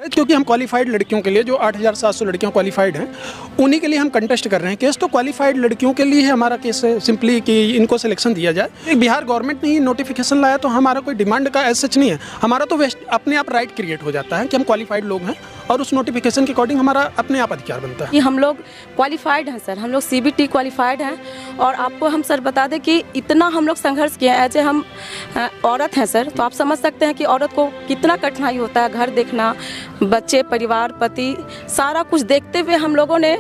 क्योंकि हम क्वालिफाइड लड़कियों के लिए जो 8,700 लड़कियां क्वालिफाइड हैं उन्हीं के लिए हम कंटेस्ट कर रहे हैं केस। तो क्वालिफाइड लड़कियों के लिए हमारा केस है सिंपली कि इनको सिलेक्शन दिया जाए। बिहार गवर्नमेंट ने ही नोटिफिकेशन लाया तो हमारा कोई डिमांड का एज सच नहीं है, हमारा तो अपने आप राइट क्रिएट हो जाता है कि हम क्वालिफाइड लोग हैं और उस नोटिफिकेशन के अकॉर्डिंग हमारा अपने आप अधिकार बनता है। कि हम लोग क्वालिफाइड हैं सर, हम लोग CBT क्वालिफाइड हैं। और आपको हम सर बता दें कि इतना हम लोग संघर्ष किए हैं, ऐसे हम औरत हैं सर, तो आप समझ सकते हैं कि औरत को कितना कठिनाई होता है, घर देखना, बच्चे, परिवार, पति, सारा कुछ देखते हुए हम लोगों ने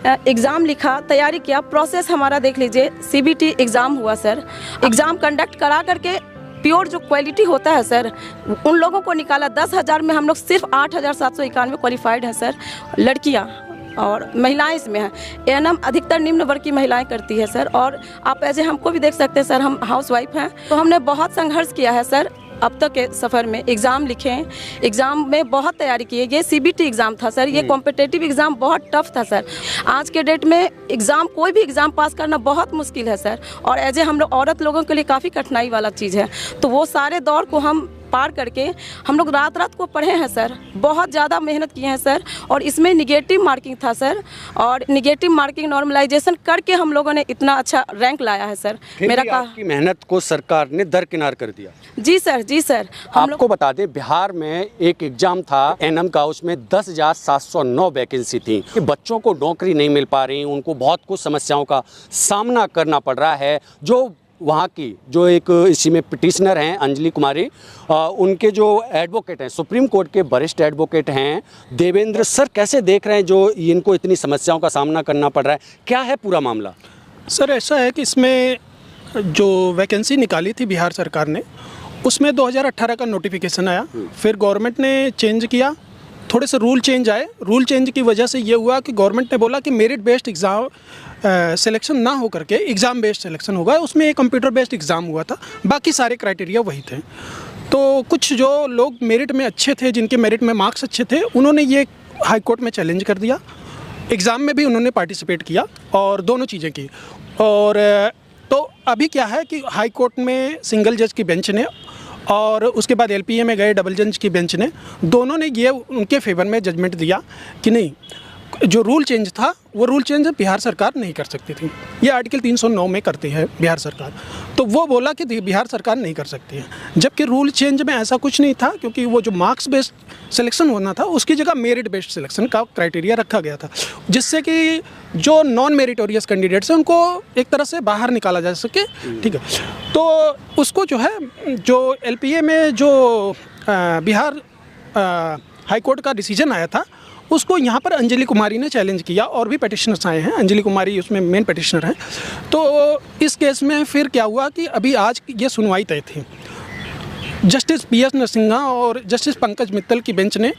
एग्ज़ाम लिखा, तैयारी किया। प्रोसेस हमारा देख लीजिए, CBT एग्ज़ाम हुआ सर, एग्ज़ाम कंडक्ट करा करके प्योर जो क्वालिटी होता है सर उन लोगों को निकाला। 10,000 में हम लोग सिर्फ 8,791 क्वालिफाइड हैं सर, लड़कियां और महिलाएं इसमें हैं। ANM अधिकतर निम्न वर्ग की महिलाएं करती है सर। और आप ऐसे हमको भी देख सकते हैं सर, हम हाउस वाइफ हैं, तो हमने बहुत संघर्ष किया है सर अब तक के सफ़र में। एग्ज़ाम लिखे, एग्ज़ाम में बहुत तैयारी की है। ये CBT एग्ज़ाम था सर, ये कॉम्पिटिटिव एग्ज़ाम बहुत टफ था सर। आज के डेट में एग्ज़ाम, कोई भी एग्ज़ाम पास करना बहुत मुश्किल है सर, और एज ए हम लोग औरत लोगों के लिए काफ़ी कठिनाई वाला चीज़ है। तो वो सारे दौर को हम पार करके हम लोग रात रात को पढ़े हैं सर, बहुत ज़्यादा मेहनत किए हैं सर। और इसमें निगेटिव मार्किंग था सर, और निगेटिव मार्किंग नॉर्मलाइजेशन करके हम लोगों ने इतना अच्छा रैंक लाया है सर। मेरा आपकी मेहनत को सरकार ने दरकिनार कर दिया। जी सर, जी सर। आपको बता दें, बिहार में एक एग्जाम था ANM का, उसमें 10,709 वैकेंसी थी। कि बच्चों को नौकरी नहीं मिल पा रही, उनको बहुत कुछ समस्याओं का सामना करना पड़ रहा है। जो वहाँ की जो एक इसी में पिटिशनर हैं अंजलि कुमारी, उनके जो एडवोकेट हैं, सुप्रीम कोर्ट के वरिष्ठ एडवोकेट हैं देवेंद्र सर, कैसे देख रहे हैं जो इनको इतनी समस्याओं का सामना करना पड़ रहा है? क्या है पूरा मामला? सर ऐसा है कि इसमें जो वैकेंसी निकाली थी बिहार सरकार ने, उसमें 2018 का नोटिफिकेशन आया, फिर गवर्नमेंट ने चेंज किया, थोड़े से रूल चेंज आए। रूल चेंज की वजह से ये हुआ कि गवर्नमेंट ने बोला कि मेरिट बेस्ड एग्ज़ाम सिलेक्शन ना हो करके एग्ज़ाम बेस्ड सिलेक्शन होगा। उसमें एक कंप्यूटर बेस्ड एग्ज़ाम हुआ था, बाकी सारे क्राइटेरिया वही थे। तो कुछ जो लोग मेरिट में अच्छे थे, जिनके मेरिट में मार्क्स अच्छे थे, उन्होंने ये हाई कोर्ट में चैलेंज कर दिया। एग्ज़ाम में भी उन्होंने पार्टिसिपेट किया और दोनों चीज़ें की। और तो अभी क्या है कि हाई कोर्ट में सिंगल जज की बेंच ने और उसके बाद LPA में गए डबल जज की बेंच ने, दोनों ने ये उनके फेवर में जजमेंट दिया कि नहीं, जो रूल चेंज था वो रूल चेंज बिहार सरकार नहीं कर सकती थी। ये आर्टिकल 309 में करती है बिहार सरकार, तो वो बोला कि बिहार सरकार नहीं कर सकती है। जबकि रूल चेंज में ऐसा कुछ नहीं था, क्योंकि वो जो मार्क्स बेस्ड सिलेक्शन होना था उसकी जगह मेरिट बेस्ड सिलेक्शन का क्राइटेरिया रखा गया था, जिससे कि जो नॉन मेरिटोरियस कैंडिडेट्स हैं उनको एक तरह से बाहर निकाला जा सके। ठीक है, तो उसको जो है, जो LPA में जो बिहार हाई कोर्ट का डिसीजन आया था, उसको यहाँ पर अंजलि कुमारी ने चैलेंज किया और भी पिटिशनर्स आए हैं। अंजलि कुमारी उसमें मेन पिटिशनर हैं। तो इस केस में फिर क्या हुआ कि अभी आज ये सुनवाई तय थी। जस्टिस PS नरसिम्हा और जस्टिस पंकज मित्तल की बेंच ने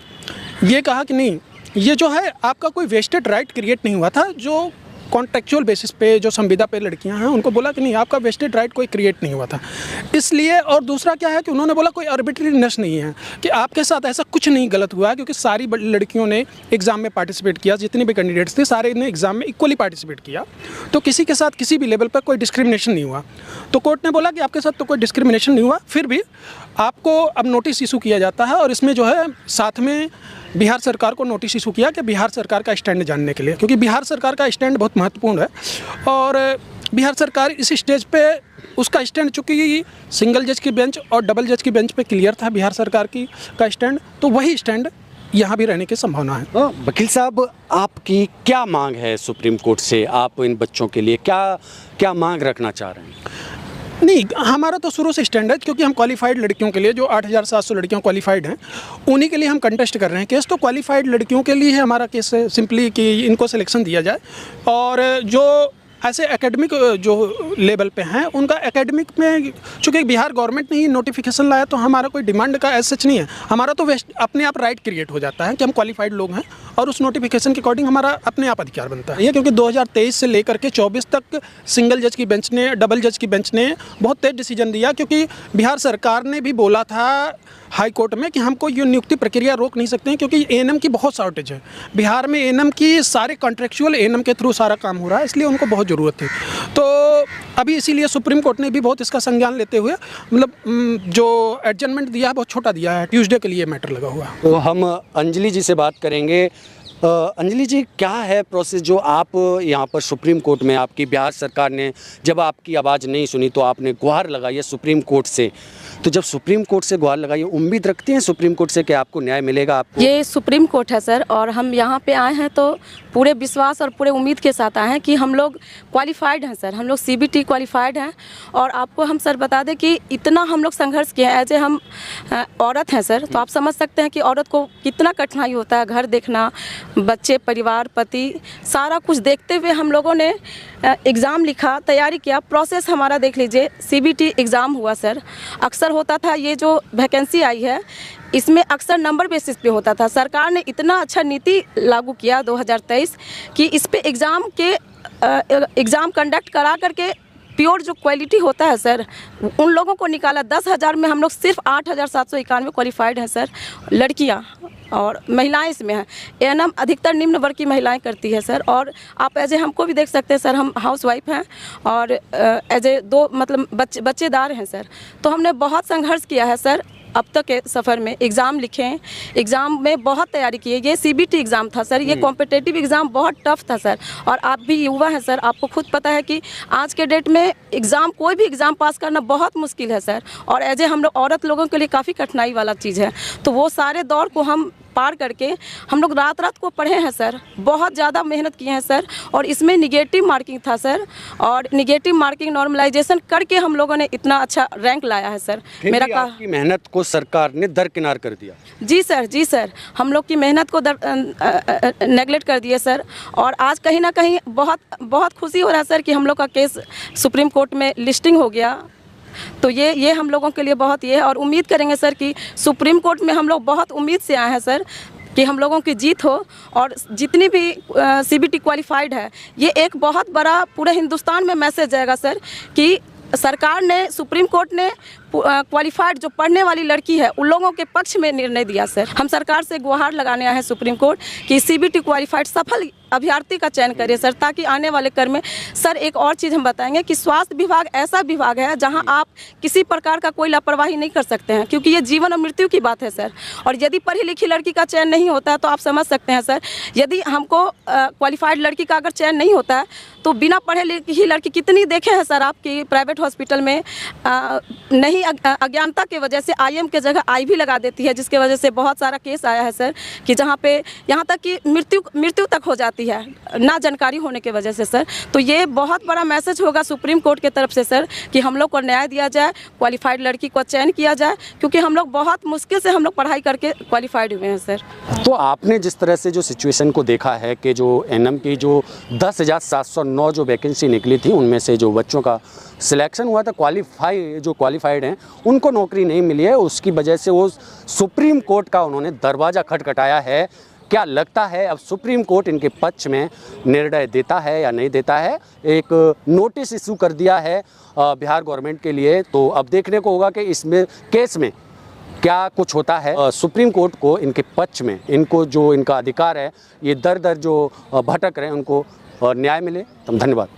ये कहा कि नहीं, ये जो है आपका कोई वेस्टेड राइट क्रिएट नहीं हुआ था। जो कॉन्ट्रेक्चुअल बेसिस पे जो संविदा पे लड़कियां हैं उनको बोला कि नहीं, आपका वेस्टेड राइट कोई क्रिएट नहीं हुआ था इसलिए। और दूसरा क्या है कि उन्होंने बोला कोई आर्बिट्रीनेस नहीं है, कि आपके साथ ऐसा कुछ नहीं गलत हुआ है, क्योंकि सारी लड़कियों ने एग्ज़ाम में पार्टिसिपेट किया, जितने भी कैंडिडेट्स थे सारे ने एग्ज़ाम में इक्वली पार्टिसिपेट किया, तो किसी के साथ किसी भी लेवल पर कोई डिस्क्रिमिनेशन नहीं हुआ। तो कोर्ट ने बोला कि आपके साथ तो कोई डिस्क्रिमिनेशन नहीं हुआ, फिर भी आपको अब नोटिस इशू किया जाता है। और इसमें जो है साथ में बिहार सरकार को नोटिस इशू किया कि बिहार सरकार का स्टैंड जानने के लिए, क्योंकि बिहार सरकार का स्टैंड बहुत महत्वपूर्ण है। और बिहार सरकार इस स्टेज पे उसका स्टैंड, चूँकि सिंगल जज की बेंच और डबल जज की बेंच पे क्लियर था बिहार सरकार का स्टैंड, तो वही स्टैंड यहाँ भी रहने की संभावना है। वकील साहब, आपकी क्या मांग है सुप्रीम कोर्ट से? आप इन बच्चों के लिए क्या मांग रखना चाह रहे हैं? नहीं, हमारा तो शुरू से स्टैंड है, क्योंकि हम क्वालिफाइड लड़कियों के लिए जो 8,700 लड़कियां क्वालिफाइड हैं उन्हीं के लिए हम कंटेस्ट कर रहे हैं केस। तो क्वालिफाइड लड़कियों के लिए हमारा केस है सिंपली कि इनको सिलेक्शन दिया जाए। और जो ऐसे एकेडमिक जो लेवल पे हैं उनका एकेडमिक में, चूँकि बिहार गवर्नमेंट ने ही नोटिफिकेशन लाया, तो हमारा कोई डिमांड का एज सच नहीं है, हमारा तो अपने आप राइट क्रिएट हो जाता है कि हम क्वालिफाइड लोग हैं और उस नोटिफिकेशन के अकॉर्डिंग हमारा अपने आप अधिकार बनता है। ये क्योंकि 2023 से लेकर के 24 तक सिंगल जज की बेंच ने, डबल जज की बेंच ने बहुत तेज डिसीजन दिया, क्योंकि बिहार सरकार ने भी बोला था हाई कोर्ट में कि हमको ये नियुक्ति प्रक्रिया रोक नहीं सकते हैं, क्योंकि एएनएम की बहुत शॉर्टेज है बिहार में। एएनएम की सारे कॉन्ट्रेक्चुअल एएनएम के थ्रू सारा काम हो रहा है, इसलिए उनको बहुत ज़रूरत थी। तो अभी इसीलिए सुप्रीम कोर्ट ने भी बहुत इसका संज्ञान लेते हुए मतलब जो एडजमेंट दिया है बहुत छोटा दिया है, ट्यूसडे के लिए मैटर लगा हुआ है। तो हम अंजलि जी से बात करेंगे। अंजलि जी, क्या है प्रोसेस जो आप यहाँ पर सुप्रीम कोर्ट में, आपकी बिहार सरकार ने जब आपकी आवाज़ नहीं सुनी तो आपने गुहार लगाई है सुप्रीम कोर्ट से, तो जब सुप्रीम कोर्ट से गुहार लगाई, उम्मीद रखती हैं सुप्रीम कोर्ट से कि आपको न्याय मिलेगा? आपको ये सुप्रीम कोर्ट है सर, और हम यहाँ पे आए हैं तो पूरे विश्वास और पूरे उम्मीद के साथ आए हैं कि हम लोग क्वालिफाइड हैं सर, हम लोग CBT क्वालिफाइड हैं। और आपको हम सर बता दें कि इतना हम लोग संघर्ष किए हैं, एज ए हम औरत हैं सर, तो आप समझ सकते हैं कि औरत को कितना कठिनाई होता है, घर देखना, बच्चे, परिवार, पति, सारा कुछ देखते हुए हम लोगों ने एग्ज़ाम लिखा, तैयारी किया। प्रोसेस हमारा देख लीजिए, CBT एग्ज़ाम हुआ सर। अक्सर होता था ये जो वैकेंसी आई है इसमें अक्सर नंबर बेसिस पे होता था। सरकार ने इतना अच्छा नीति लागू किया 2023 कि इस पे एग्ज़ाम कंडक्ट करा करके प्योर जो क्वालिटी होता है सर, उन लोगों को निकाला। 10,000 में हम लोग सिर्फ 8,791 क्वालिफाइड हैं सर, लड़कियां, और महिलाएं इसमें हैं। एएनएम अधिकतर निम्न वर्ग की महिलाएं करती है सर। और आप एज ए हमको भी देख सकते हैं सर, हम हाउस वाइफ हैं और एज ए 2 मतलब बच्चेदार हैं सर। तो हमने बहुत संघर्ष किया है सर अब तक के सफ़र में। एग्ज़ाम लिखे, एग्ज़ाम में बहुत तैयारी की है। ये CBT एग्ज़ाम था सर, ये कॉम्पिटिटिव एग्ज़ाम बहुत टफ था सर। और आप भी युवा हैं सर, आपको खुद पता है कि आज के डेट में एग्ज़ाम, कोई भी एग्ज़ाम पास करना बहुत मुश्किल है सर। और एज ए हम लोग औरत लोगों के लिए काफ़ी कठिनाई वाला चीज़ है। तो वो सारे दौर को हम पार करके हम लोग रात रात को पढ़े हैं सर, बहुत ज़्यादा मेहनत किए हैं सर। और इसमें निगेटिव मार्किंग था सर, और निगेटिव मार्किंग नॉर्मलाइजेशन करके हम लोगों ने इतना अच्छा रैंक लाया है सर। मेरा आपकी मेहनत को सरकार ने दरकिनार कर दिया? जी सर, जी सर, हम लोग की मेहनत को नेगलेक्ट कर दिए सर। और आज कहीं ना कहीं बहुत खुशी हो रहा है सर कि हम लोग का केस सुप्रीम कोर्ट में लिस्टिंग हो गया। तो ये हम लोगों के लिए बहुत ये है, और उम्मीद करेंगे सर कि सुप्रीम कोर्ट में हम लोग बहुत उम्मीद से आए हैं सर कि हम लोगों की जीत हो। और जितनी भी CBT क्वालिफाइड है, ये एक बहुत बड़ा पूरे हिंदुस्तान में मैसेज जाएगा सर कि सरकार ने, सुप्रीम कोर्ट ने क्वालिफाइड जो पढ़ने वाली लड़की है उन लोगों के पक्ष में निर्णय दिया सर। हम सरकार से गुहार लगाने आए हैं सुप्रीम कोर्ट कि CBT क्वालिफाइड सफल अभ्यर्थी का चयन करिए सर, ताकि आने वाले कर में सर एक और चीज़ हम बताएंगे कि स्वास्थ्य विभाग ऐसा विभाग है जहां आप किसी प्रकार का कोई लापरवाही नहीं कर सकते हैं, क्योंकि ये जीवन और मृत्यु की बात है सर। और यदि पढ़ी लिखी लड़की का चयन नहीं होता है तो आप समझ सकते हैं सर, यदि हमको क्वालिफाइड लड़की का अगर चयन नहीं होता है तो बिना पढ़े लिखी लड़की कितनी देखे हैं सर आपकी प्राइवेट हॉस्पिटल में नहीं अज्ञानता की वजह से IM के जगह IV लगा देती है, जिसके वजह से बहुत सारा केस आया है सर कि जहाँ पे यहाँ तक कि मृत्यु तक हो जाती है ना जानकारी होने की वजह से सर। तो ये बहुत बड़ा मैसेज होगा सुप्रीम कोर्ट की तरफ से सर कि हम लोग को न्याय दिया जाए, क्वालिफाइड लड़की को चयन किया जाए, क्योंकि हम लोग बहुत मुश्किल से हम लोग पढ़ाई करके क्वालिफाइड हुए हैं सर। तो आपने जिस तरह से जो सिचुएशन को देखा है कि जो एएनएम की जो 10,709 जो वैकेंसी निकली थी, उनमें से जो बच्चों का सिलेक्शन हुआ था, क्वालिफाइड हैं, उनको नौकरी नहीं मिली है, उसकी वजह से वो सुप्रीम कोर्ट का उन्होंने दरवाज़ा खटखटाया है। क्या लगता है अब सुप्रीम कोर्ट इनके पक्ष में निर्णय देता है या नहीं देता है? एक नोटिस इशू कर दिया है बिहार गवर्नमेंट के लिए, तो अब देखने को होगा कि इसमें केस में क्या कुछ होता है। सुप्रीम कोर्ट को इनके पक्ष में, इनको जो इनका अधिकार है, ये दर दर जो भटक रहे हैं उनको न्याय मिले। धन्यवाद।